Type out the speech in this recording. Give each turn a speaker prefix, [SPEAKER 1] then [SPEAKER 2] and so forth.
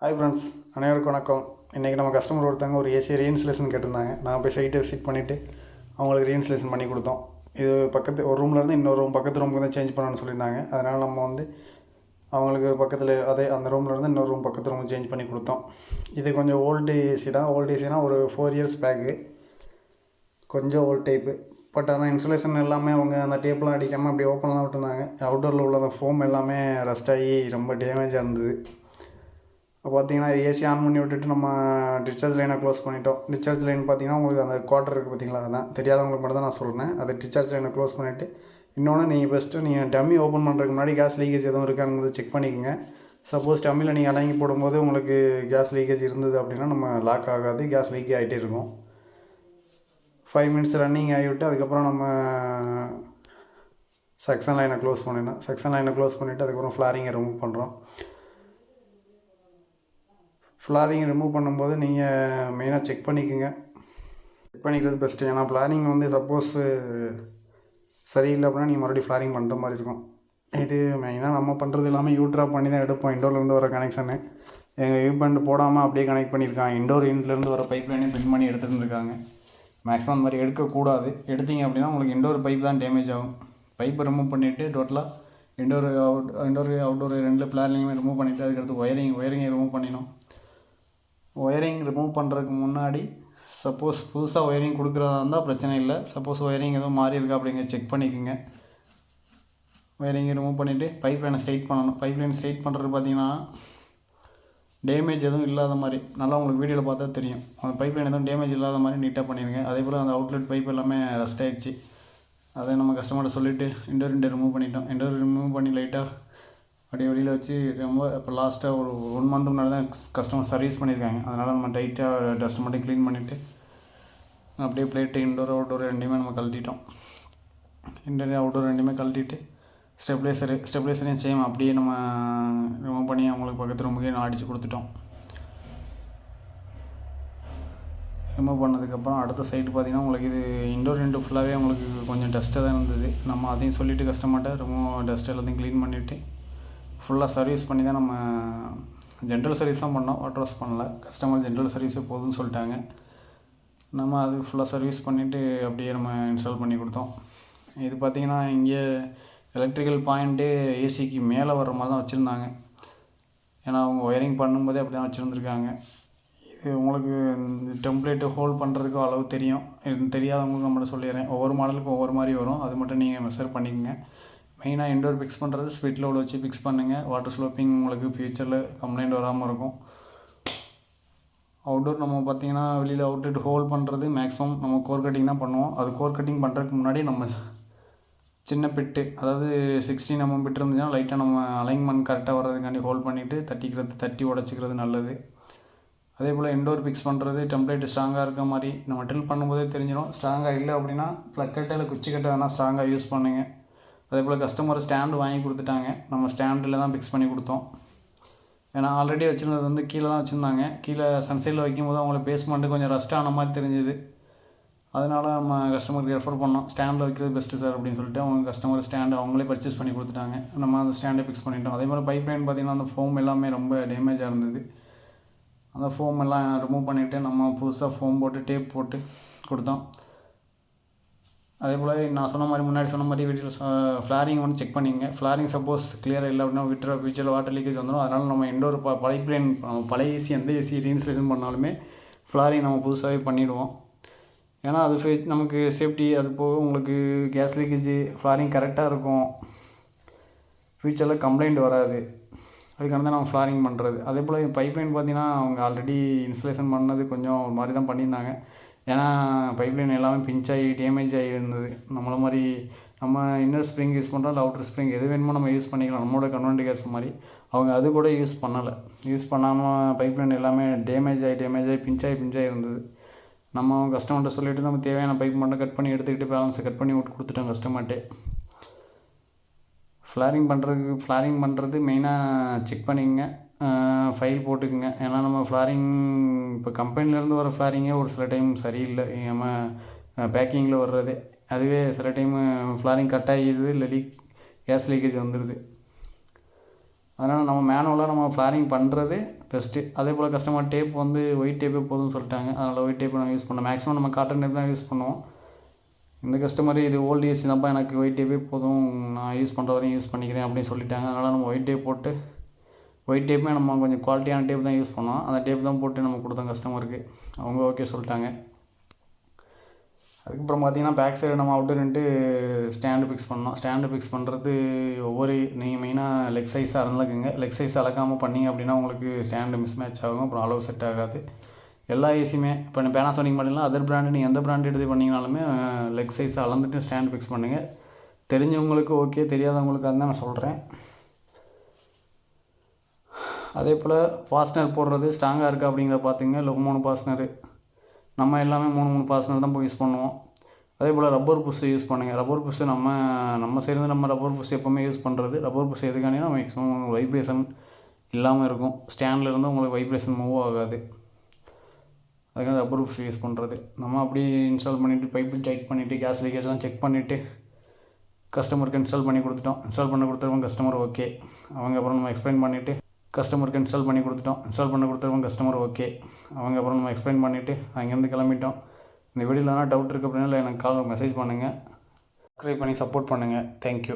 [SPEAKER 1] Hi friends, அனைவருக்கும் வணக்கம். இன்றைக்கி நம்ம கஸ்டமர் ஒருத்தவங்க ஒரு ஏசி ரீஇன்ஸ்டலேஷன் கேட்டிருந்தாங்க. நான் போய் சைட்டை விசிட் பண்ணிவிட்டு அவங்களுக்கு ரீஇன்ஸ்டலேஷன் பண்ணி கொடுத்தோம். இது பக்கத்து ஒரு ரூம்லேருந்து இன்னொரு ரூம் பக்கத்து ரூமுக்கு தான் சேஞ்ச் பண்ணணும்னு சொல்லியிருந்தாங்க. அதனால் நம்ம அவங்களுக்கு பக்கத்தில் அதே அந்த ரூம்லேருந்து இன்னொரு ரூம் பக்கத்து ரூமுக்கு சேஞ்ச் பண்ணி கொடுத்தோம். இது கொஞ்சம் ஓல்டு ஏசி தான். ஓல்டு ஏசினா ஒரு 4 இயர்ஸ் பேக்கு, கொஞ்சம் ஓல்டு டைப்பு. பட் ஆனால் இன்சுலேஷன் எல்லாமே அவங்க அந்த டேப்லாம் அடிக்காமல் அப்படியே ஓப்பனில் தான் விட்டுருந்தாங்க. அவுட்டோரில் உள்ள அந்த ஃபோம் எல்லாமே ரஸ்ட் ஆகி ரொம்ப டேமேஜாக இருந்தது. இப்போ பார்த்தீங்கன்னா ஏசி ஆன் பண்ணி விட்டுட்டு நம்ம டிஸ்சார்ஜ் லைனை க்ளோஸ் பண்ணிட்டோம். டிஸ்சார்ஜ் லைன் பார்த்தீங்கன்னா உங்களுக்கு அந்த குவார்ட்டர் இருக்குது பார்த்தீங்களா, அதான் தெரியாதவங்களுக்கு மட்டும் தான் நான் சொல்கிறேன். அது டிஸ்சார்ஜ் லைனை க்ளோஸ் பண்ணிவிட்டு இன்னொன்று நீங்கள் டம்மி ஓப்பன் பண்ணுறதுக்கு முன்னாடி கேஸ் லீக்கேஜ் எதுவும் இருக்காங்கிறது செக் பண்ணிக்கோங்க. சப்போஸ் டம்மியில் நீங்கள் அடங்கி போடும்போது உங்களுக்கு கேஸ் லீக்கேஜ் இருந்தது அப்படின்னா நம்ம லாக் ஆகாது, கேஸ் லீக் ஆகிட்டே இருக்கும். 5 மினிட்ஸ் ரன்னிங் ஆகிவிட்டு அதுக்கப்புறம் நம்ம செக்ஷன் லைனை க்ளோஸ் பண்ணிடணும். செக்ஷன் லைனை க்ளோஸ் பண்ணிவிட்டு அதுக்கப்புறம் ஃப்ளாரிங்கை ரிமூவ் பண்ணுறோம். ஃப்ளாரிங் ரிமூவ் பண்ணும்போது நீங்கள் மெயினாக செக் பண்ணிக்கோங்க. செக் பண்ணிக்கிறது பெஸ்ட்டு. ஏன்னா ஃப்ளாரிங் சப்போஸ் சரியில்லை அப்படின்னா நீங்கள் மறுபடியும் ஃப்ளாரிங் பண்ணுற மாதிரி இருக்கும். இது மெயினாக நம்ம பண்ணுறது எல்லாமே யூட்ராப் பண்ணி தான் எடுப்போம். இண்டோர்லேருந்து வர கனெக்ஷனு எங்கள் யூ பேண்ட் போடாமல் அப்படியே கனெக்ட் பண்ணியிருக்காங்க. இண்டோர் யூனிட்லேருந்து வர பைப் லைனே பின் பண்ணி எடுத்துகிட்டு இருக்காங்க. மேக்ஸிமம் அந்த மாதிரி எடுக்கக்கூடாது. எடுத்தீங்க அப்படின்னா உங்களுக்கு இண்டோர் பைப் தான் டேமேஜ் ஆகும். பைப்பை ரிமூவ் பண்ணிவிட்டு டோட்டலாக இண்டோர் அவுட்டோர் ரெண்டு ஃப்ளாரிங்குமே ரிமூவ் பண்ணிவிட்டு அதுக்கடுத்து ஒயரிங்கை ரிமூவ் பண்ணிடணும். ஒயரிங் ரிமூவ் பண்ணுறதுக்கு முன்னாடி சப்போஸ் புதுசாக ஒயரிங் கொடுக்குறதா இருந்தால் பிரச்சனை இல்லை. சப்போஸ் ஒயரிங் எதுவும் மாறி இருக்கா அப்படிங்க செக் பண்ணிக்கோங்க. ஒயரிங்கை ரிமூவ் பண்ணிவிட்டு பைப் லைனை ஸ்ட்ரைட் பண்ணணும். பைப் லைன் ஸ்ட்ரைட் பண்ணுறது பார்த்திங்கன்னா டேமேஜ் எதுவும் இல்லாத மாதிரி நல்லா உங்களுக்கு வீடியோவில் பார்த்தா தெரியும். அந்த பைப் லைன் எதுவும் டேமேஜ் இல்லாத மாதிரி நீட்டாக பண்ணிடுங்க. அதே போல் அந்த அவுட்லெட் பைப் எல்லாமே ரஸ்ட் ஆகிடுச்சு. அதை நம்ம கஸ்டமர்கிட்ட சொல்லிவிட்டு இண்டோர் ரிமூவ் பண்ணிட்டோம். இண்டோர் ரிமூவ் பண்ணி லைட்டாக அப்படியே வெளியில் வச்சு ரொம்ப இப்போ லாஸ்ட்டாக ஒரு 1 மந்த் முன்னாடி தான் கஸ்டமர் சர்வீஸ் பண்ணியிருக்காங்க. அதனால் நம்ம டைட்டாக டஸ்ட் மட்டும் க்ளீன் பண்ணிவிட்டு அப்படியே பிளேட்டு இண்டோர் அவுட்டோர் ரெண்டையுமே நம்ம கழட்டிட்டோம். இண்டோர் அவுட்டோர் ரெண்டுமே கழட்டிட்டு ஸ்டெப்லைசரையும் சேம் அப்படியே நம்ம ரிமூவ் பண்ணி அவங்களுக்கு பக்கத்து ரூமுக்கே நான் அடித்து கொடுத்துட்டோம். ரிமூவ் பண்ணதுக்கப்புறம் அடுத்த சைடு பார்த்திங்கன்னா உங்களுக்கு இது இண்டோர் ரெண்டு ஃபுல்லாகவே உங்களுக்கு கொஞ்சம் டஸ்ட்டாக தான் இருந்தது. நம்ம அதையும் சொல்லிவிட்டு கஸ்டமர்கிட்ட டஸ்ட் எல்லாத்தையும் க்ளீன் பண்ணிவிட்டு ஃபுல்லாக சர்வீஸ் பண்ணி தான் நம்ம ஜென்ரல் சர்வீஸ் தான் பண்ணோம், வாட்டர் வாஷ் பண்ணல. கஸ்டமர் ஜென்ரல் சர்வீஸே போதும்னு சொல்லிட்டாங்க. நம்ம அது ஃபுல்லாக சர்வீஸ் பண்ணிவிட்டு அப்படியே நம்ம இன்ஸ்டால் பண்ணி கொடுத்தோம். இது பார்த்திங்கன்னா இங்கே எலக்ட்ரிக்கல் பாயிண்ட்டு ஏசிக்கு மேலே வர்ற மாதிரி தான் வச்சுருந்தாங்க. ஏன்னா அவங்க ஒயரிங் பண்ணும்போதே அப்படி தான் வச்சுருந்துருக்காங்க. இது உங்களுக்கு டெம்ப்ளேட்டு ஹோல்ட் பண்ணுறதுக்கு அளவு தெரியும். இது தெரியாதவங்களுக்கு நம்மளை சொல்லிடுறேன். ஒவ்வொரு மாடலுக்கும் ஒவ்வொரு மாதிரி வரும். அது மட்டும் நீங்கள் மெஷர் பண்ணிக்கோங்க. மெயினாக இண்டோர் ஃபிக்ஸ் பண்ணுறது ஸ்பிட் லோடு வச்சு ஃபிக்ஸ் பண்ணுங்கள். வாட்டர் ஸ்லோப்பிங் உங்களுக்கு ஃப்யூச்சரில் கம்ப்ளைண்ட் வராமல் இருக்கும். அவுட்டோர் நம்ம பார்த்திங்கன்னா வெளியில் அவுட்லெட் ஹோல்ட் பண்ணுறது மேக்ஸிமம் நம்ம கோர் கட்டிங் தான் பண்ணுவோம். அது கோர் கட்டிங் பண்ணுறதுக்கு முன்னாடி நம்ம சின்ன பிட்டு, அதாவது 16 mm பிட்டு இருந்துச்சுன்னா லைட்டாக நம்ம அலைன்மெண்ட் கரெக்டாக வர்றதுக்காண்டி ஹோல்ட் பண்ணிவிட்டு தட்டி உடச்சிக்கிறது நல்லது. அதே போல் இண்டோர் ஃபிக்ஸ் பண்ணுறது டெம்ப்ளேட் ஸ்ட்ராங்காக இருக்க மாதிரி நம்ம ட்ரில் பண்ணும்போதே தெரிஞ்சிடும். ஸ்ட்ராங்காக இல்லை அப்படின்னா ப்ளக் கட்டை இல்லை குச்சி கட்டை வேணால் ஸ்ட்ராங்காக யூஸ் பண்ணுங்கள். அதே போல் கஸ்டமர் ஸ்டாண்டு வாங்கி கொடுத்துட்டாங்க. நம்ம ஸ்டாண்டில் தான் ஃபிக்ஸ் பண்ணி கொடுத்தோம். ஏன்னா ஆல்ரெடி வச்சுருந்தது கீழே தான் வச்சுருந்தாங்க. கீழே சன்சைடில் வைக்கும்போது அவங்களுக்கு பேஸ்மெண்ட்டு கொஞ்சம் ரஸ்ட் ஆன மாதிரி தெரிஞ்சுது. அதனால் நம்ம கஸ்டமருக்கு ரெஃபர் பண்ணோம், ஸ்டாண்டில் வைக்கிறது பெஸ்ட்டு சார் அப்படின்னு சொல்லிட்டு அவங்க கஸ்டமர் ஸ்டாண்டு அவங்களே பர்ச்சேஸ் பண்ணி கொடுத்துட்டாங்க. நம்ம அந்த ஸ்டாண்டை ஃபிக்ஸ் பண்ணிட்டோம். அதே மாதிரி பைப் லைன் பார்த்திங்கன்னா அந்த ஃபோம் எல்லாமே ரொம்ப டேமேஜாக இருந்தது. அந்த ஃபோம் எல்லாம் ரிமூவ் பண்ணிவிட்டு நம்ம புதுசாக ஃபோம் போட்டு டேப் போட்டு கொடுத்தோம். அதே போல் நான் முன்னாடி சொன்ன மாதிரி வீட்டில் ஃப்ளாரிங் செக் பண்ணிங்க. ஃப்ளாரிங் சப்போஸ் கிளியராக இல்லை அப்படின்னா ஃபியூச்சரில் வாட்டர் லீக்கேஜ் வந்துடும். அதனால் நம்ம இண்டோர் பைப் லைன் பழைய ஏசி எந்த ஏசி ரீஇன்ஸ்டலேஷன் பண்ணாலுமே ஃப்ளாரிங் நம்ம புதுசாகவே பண்ணிவிடுவோம். ஏன்னா அது நமக்கு சேஃப்டி. அது போக உங்களுக்கு கேஸ் லீக்கேஜ் ஃப்ளாரிங் கரெக்டாக இருக்கும், ஃப்யூச்சரில் கம்ப்ளைண்ட் வராது. அதுக்கான தான் நம்ம ஃப்ளாரிங் பண்ணுறது. அதே போல் பைப் லைன் பார்த்திங்கன்னா அவங்க ஆல்ரெடி இன்ஸ்டலேஷன் பண்ணது கொஞ்சம் ஒரு மாதிரி தான் பண்ணியிருந்தாங்க. ஏன்னா பைப் லைன் எல்லாமே பிஞ்ச் ஆகி டேமேஜ் ஆகி இருந்தது. நம்மளை மாதிரி நம்ம இன்னர் ஸ்ப்ரிங் யூஸ் பண்ணுறோம் இல்லை அவுட்டர் ஸ்ப்ரிங் எது வேணுமோ நம்ம யூஸ் பண்ணிக்கலாம், நம்மளோட கன்வெர்ட் கேஸ் மாதிரி. அவங்க அது கூட யூஸ் பண்ணலை. யூஸ் பண்ணாமல் பைப் லைன் எல்லாமே டேமேஜ் ஆகி பிஞ்ச் ஆகி இருந்தது. நம்ம கஸ்டமர்கிட்ட சொல்லிவிட்டு நம்ம தேவையான பைப் மட்டும் கட் பண்ணி எடுத்துக்கிட்டு பேலன்ஸை கட் பண்ணி விட்டு கொடுத்துட்டோம் கஸ்டமர்கிட்டே. ஃப்ளாரிங் பண்ணுறது மெயினாக செக் பண்ணிக்கங்க, ஃபைல் போட்டுக்குங்க. ஏன்னா நம்ம ஃப்ளாரிங் இப்போ கம்பெனிலேருந்து வர ஃப்ளாரிங்கே ஒரு சில டைம் சரியில்லை. நம்ம பேக்கிங்கில் வர்றது அதுவே சில டைமு ஃப்ளாரிங் கட் ஆகிடுது, இல்லை கேஸ் லீக்கேஜ் வந்துடுது. அதனால் நம்ம மேனுவலாக நம்ம ஃப்ளாரிங் பண்ணுறது பெஸ்ட்டு. அதே போல் கஸ்டமர் டேப் வந்து ஒயிட் டேப்பே போதும்னு சொல்லிட்டாங்க. அதனால் ஒயிட் டேப் நான் யூஸ் பண்ணேன். மேக்ஸிமம் நம்ம காட்டன் டேப் தான் யூஸ் பண்ணுவோம். இந்த கஸ்டமர் இது ஓல்டு ஏசி தான்ப்பா, எனக்கு ஒயிட் டேப்பே போதும், நான் யூஸ் பண்ணுற வரையும் யூஸ் பண்ணிக்கிறேன் அப்படின்னு சொல்லிட்டாங்க. அதனால் நம்ம ஒயிட் டேப் போட்டு, ஒயிட் டேப்புமே நம்ம கொஞ்சம் குவாலிட்டியான டேப் தான் யூஸ் பண்ணோம். அந்த டேப் தான் போட்டு நம்ம கொடுத்தோம் கஸ்டமருக்கு. அவங்க ஓகே சொல்லிட்டாங்க. அதுக்கப்புறம் பார்த்திங்கன்னா பேக் சைடு நம்ம அவுட்டர்ன்ட்டு ஸ்டாண்டு ஃபிக்ஸ் பண்ணோம். ஸ்டாண்டு ஃபிக்ஸ் பண்ணுறது நீங்கள் மெயினாக லெக் சைஸாக இருந்துக்குங்க. லெக் சைஸ் அளக்காமல் பண்ணிங்க அப்படின்னா உங்களுக்கு ஸ்டாண்டு மிஸ் மேட்ச் ஆகும், அப்புறம் அளவு செட் ஆகாது. எல்லா ஏசியுமே இப்போ பேனாசோனிக் மாடல்லாம் அதர் பிராண்டு நீங்கள் எந்த பிராண்டு எடுத்து பண்ணிங்கனாலுமே லெக் சைஸ் அளந்துட்டு ஸ்டாண்ட் ஃபிக்ஸ் பண்ணுங்கள். தெரிஞ்சவங்களுக்கு ஓகே, தெரியாதவங்களுக்கு அதுதான் நான் சொல்கிறேன். அதே போல் ஃபாஸ்ட்னர் போடுறது ஸ்ட்ராங்காக இருக்கா அப்படிங்கிற பார்த்துங்க. 3 ஃபாஸ்ட்னரு நம்ம எல்லாமே 3 ஃபாஸ்ட்னர் தான் போய் யூஸ் பண்ணுவோம். அதே போல் ரப்பர் புஷ் யூஸ் பண்ணுங்கள். ரப்பர் புஷ் நம்ம சைடு நம்ம ரப்பர் புஷ் எப்போவுமே யூஸ் பண்ணுறது. ரப்பர் புஷ் எதுக்காண்டினா மேக்ஸிமம் வைப்ரேஷன் இல்லாமல் இருக்கும். ஸ்டாண்ட்லேருந்து உங்களுக்கு வைப்ரேஷன் மூவ் ஆகாது. அதுக்காக ரப்பர் புஷ் யூஸ் பண்ணுறது. நம்ம அப்படியே இன்ஸ்டால் பண்ணிவிட்டு பைப்பு டைட் பண்ணிவிட்டு கேஸ் லீக்கேஜ்லாம் செக் பண்ணிவிட்டு கஸ்டமருக்கு இன்ஸ்டால் பண்ணி கொடுத்துட்டோம். இன்ஸ்டால் பண்ணி கொடுத்துருவோம் கஸ்டமர் ஓகே. அவங்க அப்புறம் நம்ம எக்ஸ்பிளைன் பண்ணிவிட்டு கஸ்டமருக்கு இன்ஸ்டால் பண்ணி கொடுத்துட்டோம். இன்ஸ்டால் பண்ணி கொடுத்துருவோம் கஸ்டமர் ஓகே. அவங்க அப்புறம் நம்ம எக்ஸ்பிளைன் பண்ணிவிட்டு அங்கேருந்து கிளம்பிட்டோம். இந்த வீடியோவில் எதனா டவுட் இருக்குது அப்படின்னா எனக்கு மெசேஜ் பண்ணுங்கள். சப்ஸ்கிரைப் பண்ணி சப்போர்ட் பண்ணுங்கள். தேங்க்யூ.